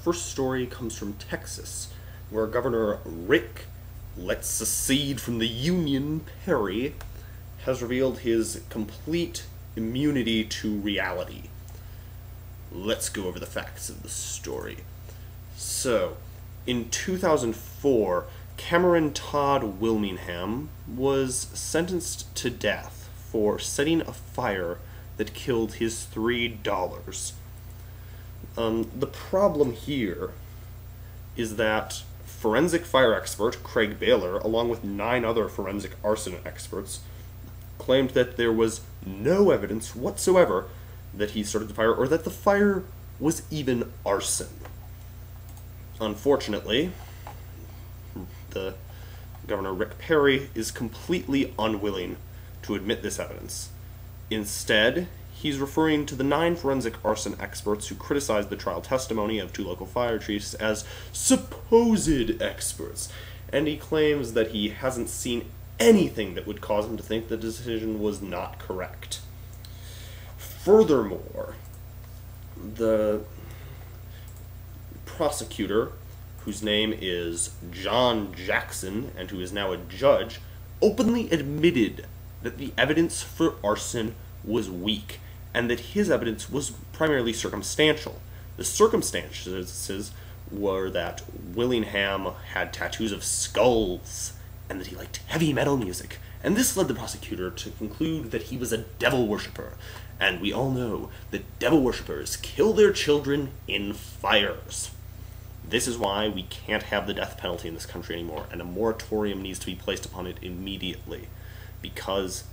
first story comes from Texas, where Governor Rick Let's Secede from the Union Perry has revealed his complete immunity to reality. Let's go over the facts of the story. So, in 2004, Cameron Todd Wilmingham was sentenced to death for setting a fire that killed his $3. The problem here is that forensic fire expert Craig Baylor, along with 9 other forensic arson experts, claimed that there was no evidence whatsoever that he started the fire or that the fire was even arson. Unfortunately, the Governor Rick Perry is completely unwilling to admit this evidence. Instead, he's referring to the 9 forensic arson experts who criticized the trial testimony of 2 local fire chiefs as supposed experts, and he claims that he hasn't seen anything that would cause him to think the decision was not correct. Furthermore, the prosecutor, whose name is John Jackson, and who is now a judge, openly admitted that the evidence for arson was weak, and that his evidence was primarily circumstantial. The circumstances were that Willingham had tattoos of skulls, and that he liked heavy metal music, and this led the prosecutor to conclude that he was a devil worshipper, and we all know that devil worshippers kill their children in fires. This is why we can't have the death penalty in this country anymore, and a moratorium needs to be placed upon it immediately, because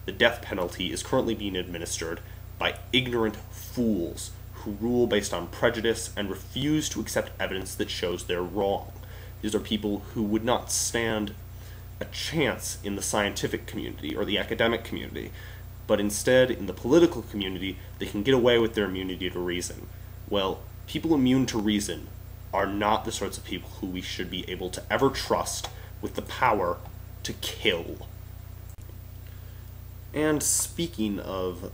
the death penalty is currently being administered by ignorant fools who rule based on prejudice and refuse to accept evidence that shows they're wrong. These are people who would not stand a chance in the scientific community or the academic community, but instead in the political community they can get away with their immunity to reason. Well, people immune to reason are not the sorts of people who we should be able to ever trust with the power to kill. And speaking of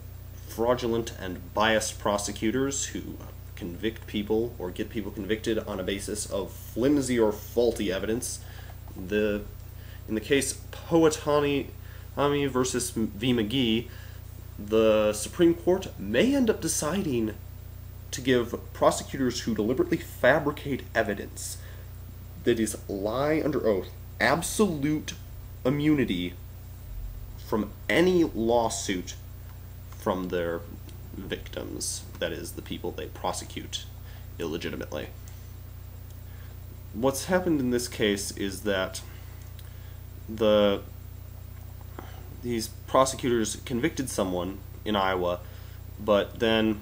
fraudulent and biased prosecutors who convict people or get people convicted on a basis of flimsy or faulty evidence, in the case Powhatan versus V. McGee, the Supreme Court may end up deciding to give prosecutors who deliberately fabricate evidence that is lie under oath absolute immunity from any lawsuit from their victims, that is, the people they prosecute illegitimately. What's happened in this case is that these prosecutors convicted someone in Iowa, but then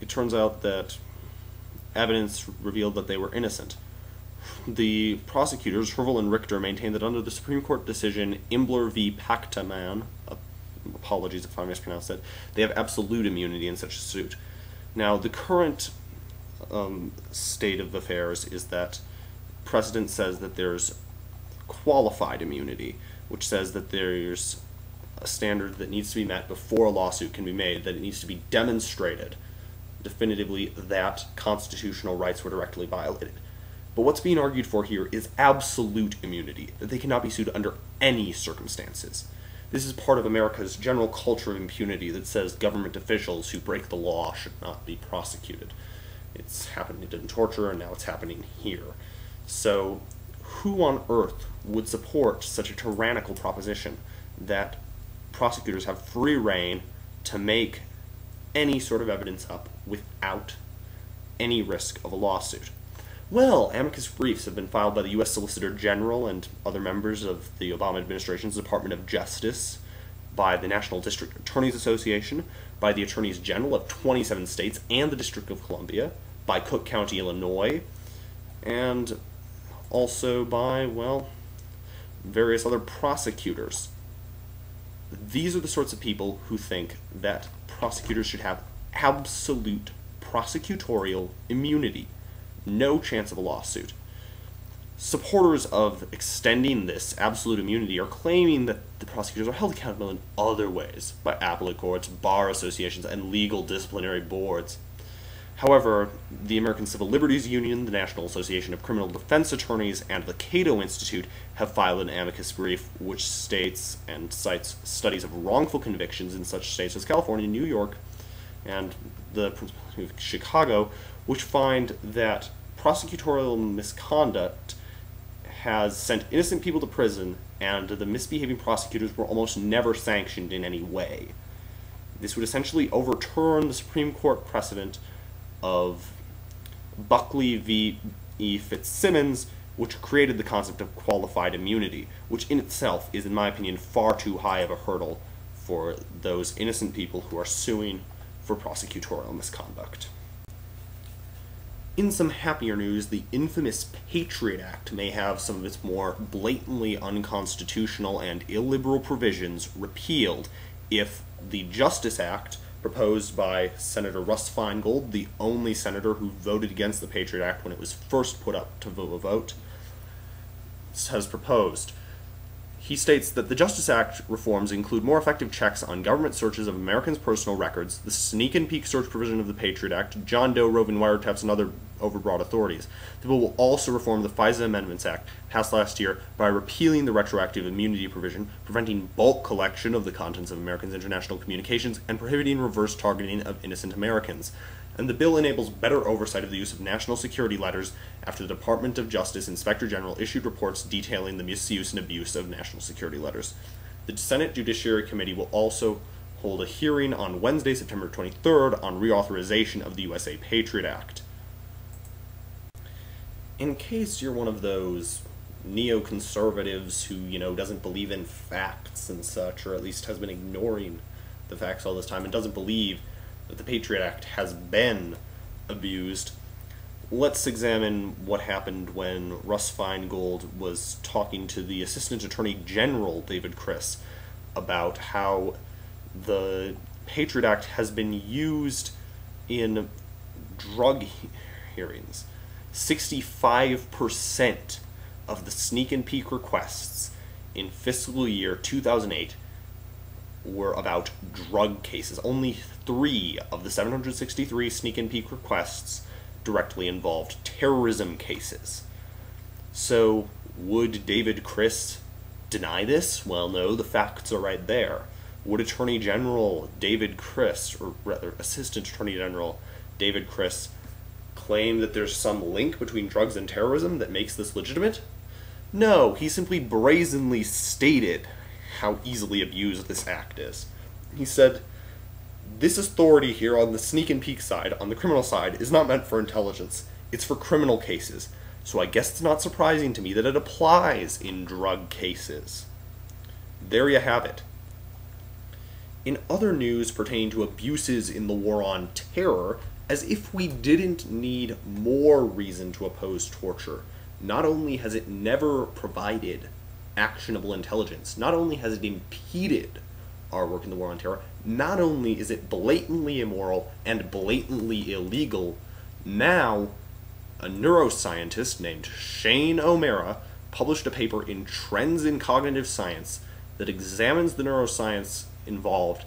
it turns out that evidence revealed that they were innocent. The prosecutors, Hervel and Richter, maintained that under the Supreme Court decision Imbler v. Pactaman, apologies if I mispronounced it, they have absolute immunity in such a suit. Now, the current state of affairs is that precedent says that there's qualified immunity, which says that there's a standard that needs to be met before a lawsuit can be made, that it needs to be demonstrated definitively that constitutional rights were directly violated. But what's being argued for here is absolute immunity, that they cannot be sued under any circumstances. This is part of America's general culture of impunity that says government officials who break the law should not be prosecuted. It's happened in torture, and now it's happening here. So, who on earth would support such a tyrannical proposition that prosecutors have free rein to make any sort of evidence up without any risk of a lawsuit? Well, amicus briefs have been filed by the U.S. Solicitor General and other members of the Obama administration's Department of Justice, by the National District Attorneys Association, by the Attorneys General of 27 states and the District of Columbia, by Cook County, Illinois, and also by, well, various other prosecutors. These are the sorts of people who think that prosecutors should have absolute prosecutorial immunity. No chance of a lawsuit. Supporters of extending this absolute immunity are claiming that the prosecutors are held accountable in other ways, by appellate courts, bar associations, and legal disciplinary boards. However, the American Civil Liberties Union, the National Association of Criminal Defense Attorneys, and the Cato Institute have filed an amicus brief which states and cites studies of wrongful convictions in such states as California, New York, and the Principality of Chicago, which find that prosecutorial misconduct has sent innocent people to prison, and the misbehaving prosecutors were almost never sanctioned in any way. This would essentially overturn the Supreme Court precedent of Buckley v. E. Fitzsimmons, which created the concept of qualified immunity, which in itself is, in my opinion, far too high of a hurdle for those innocent people who are suing for prosecutorial misconduct. In some happier news, the infamous Patriot Act may have some of its more blatantly unconstitutional and illiberal provisions repealed if the Justice Act, proposed by Senator Russ Feingold, the only senator who voted against the Patriot Act when it was first put up to vote, has proposed. He states that the Justice Act reforms include more effective checks on government searches of Americans' personal records, the sneak and peek search provision of the Patriot Act, John Doe roving wiretaps, and other overbroad authorities. The bill will also reform the FISA Amendments Act, passed last year, by repealing the retroactive immunity provision, preventing bulk collection of the contents of Americans' international communications, and prohibiting reverse targeting of innocent Americans. And the bill enables better oversight of the use of national security letters after the Department of Justice Inspector General issued reports detailing the misuse and abuse of national security letters. The Senate Judiciary Committee will also hold a hearing on Wednesday, September 23rd on reauthorization of the USA Patriot Act. In case you're one of those neoconservatives who, doesn't believe in facts and such, or at least has been ignoring the facts all this time and doesn't believe that the Patriot Act has been abused, let's examine what happened when Russ Feingold was talking to the Assistant Attorney General, David Criss, about how the Patriot Act has been used in drug hearings. 65% of the sneak and peek requests in fiscal year 2008 were about drug cases. Only 3 of the 763 sneak and peek requests directly involved terrorism cases. So, would David Criss deny this? Well, no, the facts are right there. Would Attorney General David Criss, or rather Assistant Attorney General David Criss, claim that there's some link between drugs and terrorism that makes this legitimate? No, he simply brazenly stated how easily abused this act is. He said, "This authority here on the sneak and peek side, on the criminal side, is not meant for intelligence. It's for criminal cases. So I guess it's not surprising to me that it applies in drug cases." There you have it. In other news pertaining to abuses in the war on terror, as if we didn't need more reason to oppose torture, not only has it never provided actionable intelligence, not only has it impeded our work in the war on terror, not only is it blatantly immoral and blatantly illegal, now a neuroscientist named Shane O'Mara published a paper in Trends in Cognitive Science that examines the neuroscience involved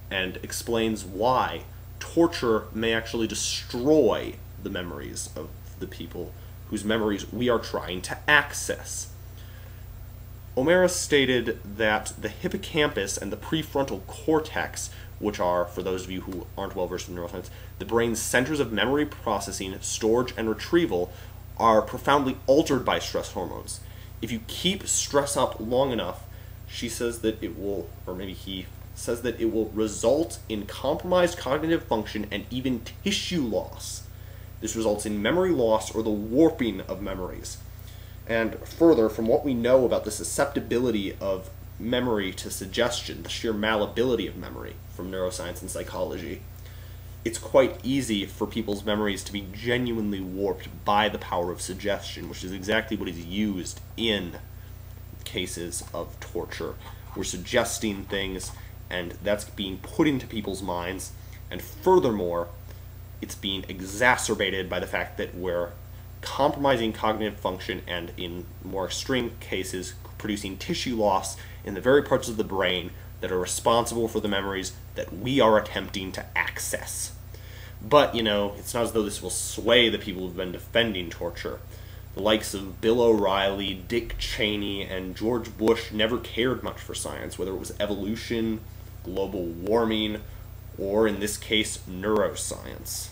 and explains why torture may actually destroy the memories of the people whose memories we are trying to access. O'Mara stated that the hippocampus and the prefrontal cortex, which are, for those of you who aren't well versed in neuroscience, the brain's centers of memory processing, storage, and retrieval, are profoundly altered by stress hormones. If you keep stress up long enough, she says that it will, or maybe he says that it will result in compromised cognitive function and even tissue loss. This results in memory loss or the warping of memories. And further, from what we know about the susceptibility of memory to suggestion, the sheer malleability of memory from neuroscience and psychology, it's quite easy for people's memories to be genuinely warped by the power of suggestion, which is exactly what is used in cases of torture. We're suggesting things, and that's being put into people's minds, and furthermore, it's being exacerbated by the fact that we're compromising cognitive function and, in more extreme cases, producing tissue loss in the very parts of the brain that are responsible for the memories that we are attempting to access. But, it's not as though this will sway the people who've been defending torture. The likes of Bill O'Reilly, Dick Cheney, and George Bush never cared much for science, whether it was evolution, global warming, or in this case, neuroscience.